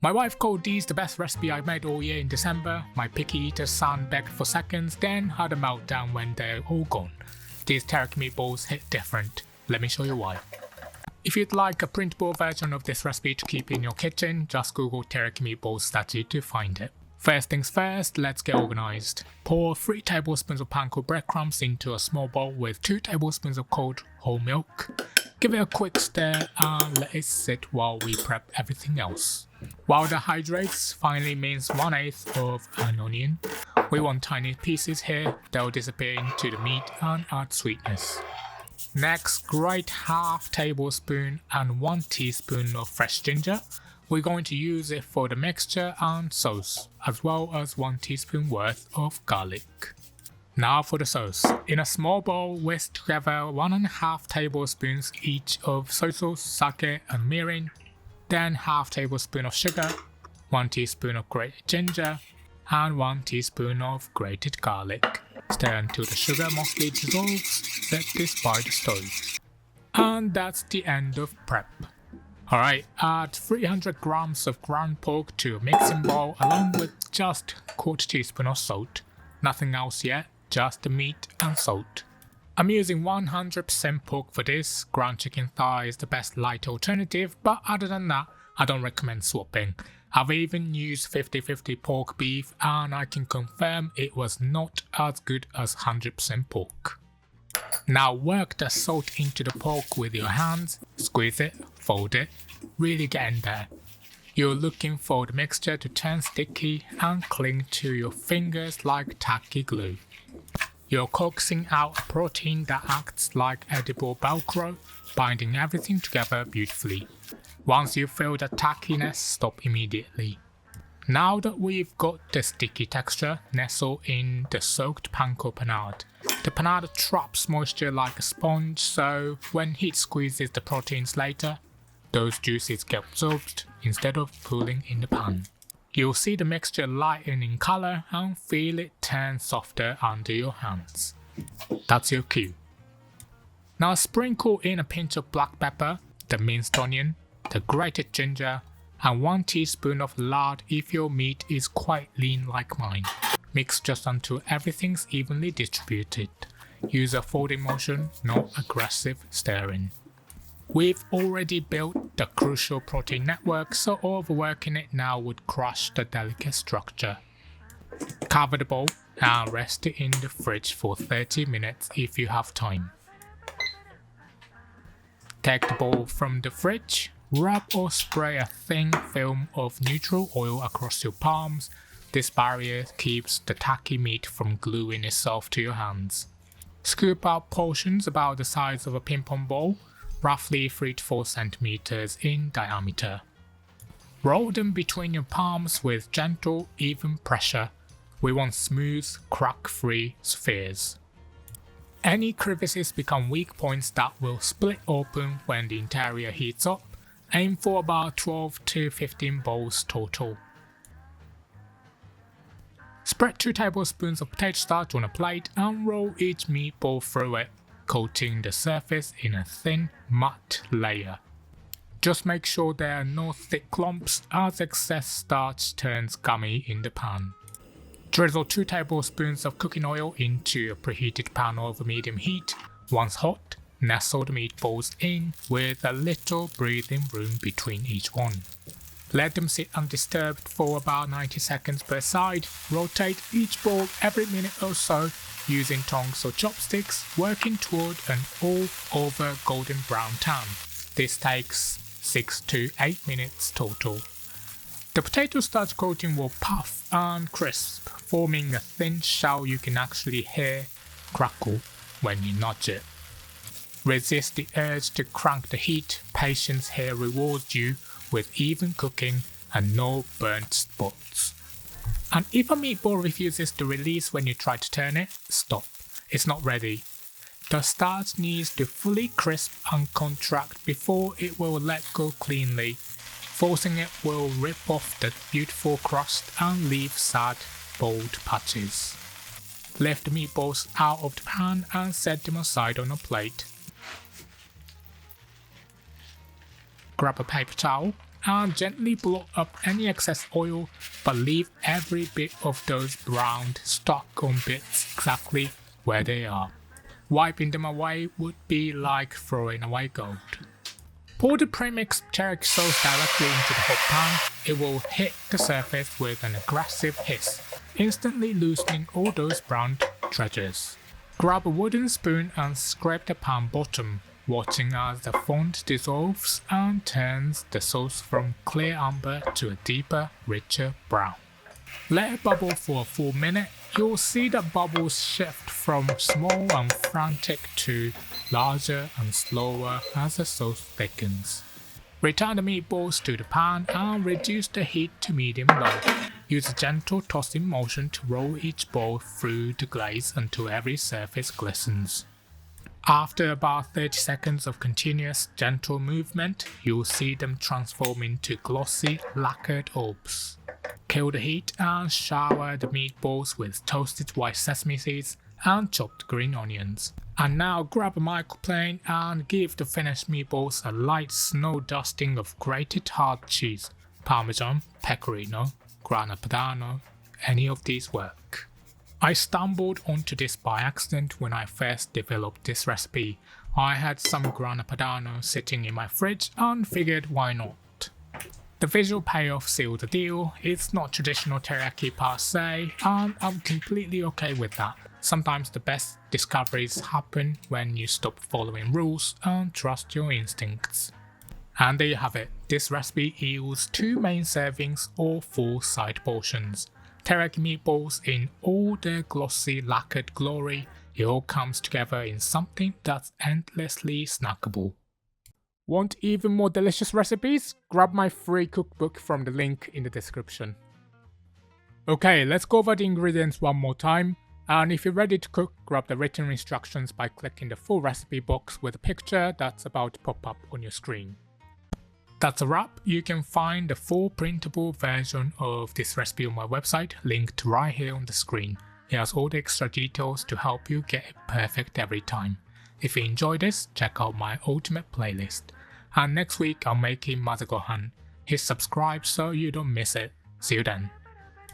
My wife called these the best recipe I made all year in December. My picky eater son begged for seconds, then had a meltdown when they're all gone. These teriyaki meatballs hit different. Let me show you why. If you'd like a printable version of this recipe to keep in your kitchen, just Google Teriyaki Meatballs Sudachi to find it. First things first, let's get organized. Pour 3 tablespoons of panko breadcrumbs into a small bowl with 2 tablespoons of cold whole milk. Give it a quick stir and let it sit while we prep everything else. While the hydrates, finely mince 1/8 of an onion. We want tiny pieces here, they'll disappear into the meat and add sweetness. Next, grate half tablespoon and 1 teaspoon of fresh ginger. We're going to use it for the mixture and sauce, as well as 1 teaspoon worth of garlic. Now for the sauce. In a small bowl, whisk together 1.5 tablespoons each of soy sauce, sake and mirin, then half tablespoon of sugar, 1 teaspoon of grated ginger, and 1 teaspoon of grated garlic. Stir until the sugar mostly dissolves, set this by the stove. And that's the end of prep. Alright, add 300 grams of ground pork to a mixing bowl along with just 1/4 teaspoon of salt. Nothing else yet, just the meat and salt. I'm using 100% pork for this. Ground chicken thigh is the best light alternative, but other than that, I don't recommend swapping. I've even used 50-50 pork beef and I can confirm it was not as good as 100% pork. Now work the salt into the pork with your hands, squeeze it, fold it, really get in there. You're looking for the mixture to turn sticky and cling to your fingers like tacky glue. You're coaxing out a protein that acts like edible Velcro, binding everything together beautifully. Once you feel the tackiness, stop immediately. Now that we've got the sticky texture, nestle in the soaked panko panade. The panade traps moisture like a sponge, so when heat squeezes the proteins later, those juices get absorbed instead of pooling in the pan. You'll see the mixture lighten in color and feel it turn softer under your hands. That's your cue. Now sprinkle in a pinch of black pepper, the minced onion, the grated ginger, and 1 teaspoon of lard if your meat is quite lean like mine. Mix just until everything's evenly distributed. Use a folding motion, not aggressive stirring. We've already built the crucial protein network, so overworking it now would crush the delicate structure. Cover the bowl and rest it in the fridge for 30 minutes if you have time. Take the bowl from the fridge, rub or spray a thin film of neutral oil across your palms. This barrier keeps the tacky meat from gluing itself to your hands. Scoop out portions about the size of a ping pong ball, roughly 3 to 4 centimeters in diameter. Roll them between your palms with gentle, even pressure. We want smooth, crack-free spheres. Any crevices become weak points that will split open when the interior heats up. Aim for about 12 to 15 balls total. Spread 2 tablespoons of potato starch on a plate and roll each meatball through it, coating the surface in a thin, matte layer. Just make sure there are no thick clumps as excess starch turns gummy in the pan. Drizzle 2 tablespoons of cooking oil into a preheated pan over medium heat. Once hot, nestle the meatballs in with a little breathing room between each one. Let them sit undisturbed for about 90 seconds per side. Rotate each ball every minute or so using tongs or chopsticks, working toward an all-over golden brown tan. This takes 6 to 8 minutes total. The potato starch coating will puff and crisp, forming a thin shell you can actually hear crackle when you nudge it. Resist the urge to crank the heat. Patience here rewards you with even cooking and no burnt spots. And if a meatball refuses to release when you try to turn it, stop. It's not ready. The starch needs to fully crisp and contract before it will let go cleanly. Forcing it will rip off the beautiful crust and leave sad, bold patches. Lift the meatballs out of the pan and set them aside on a plate. Grab a paper towel, and gently blow up any excess oil, but leave every bit of those browned stock-on bits exactly where they are. Wiping them away would be like throwing away gold. Pour the premixed teriyaki sauce directly into the hot pan. It will hit the surface with an aggressive hiss, instantly loosening all those browned treasures. Grab a wooden spoon and scrape the pan bottom, watching as the fond dissolves and turns the sauce from clear amber to a deeper, richer brown. Let it bubble for a full minute. You'll see the bubbles shift from small and frantic to larger and slower as the sauce thickens. Return the meatballs to the pan and reduce the heat to medium-low. Use a gentle tossing motion to roll each ball through the glaze until every surface glistens. After about 30 seconds of continuous gentle movement, you'll see them transform into glossy, lacquered orbs. Kill the heat and shower the meatballs with toasted white sesame seeds and chopped green onions. And now grab a microplane and give the finished meatballs a light snow dusting of grated hard cheese, parmesan, pecorino, grana padano, any of these work. I stumbled onto this by accident when I first developed this recipe. I had some grana padano sitting in my fridge and figured why not. The visual payoff sealed the deal. It's not traditional teriyaki per se, and I'm completely okay with that. Sometimes the best discoveries happen when you stop following rules and trust your instincts. And there you have it. This recipe yields 2 main servings or 4 side portions. Teriyaki meatballs in all their glossy lacquered glory. It all comes together in something that's endlessly snackable. Want even more delicious recipes? Grab my free cookbook from the link in the description. Okay, let's go over the ingredients one more time. And if you're ready to cook, grab the written instructions by clicking the full recipe box with a picture that's about to pop up on your screen. That's a wrap. You can find the full printable version of this recipe on my website, linked right here on the screen. It has all the extra details to help you get it perfect every time. If you enjoyed this, check out my ultimate playlist. And next week I'm making mazagohan. Hit subscribe so you don't miss it. See you then.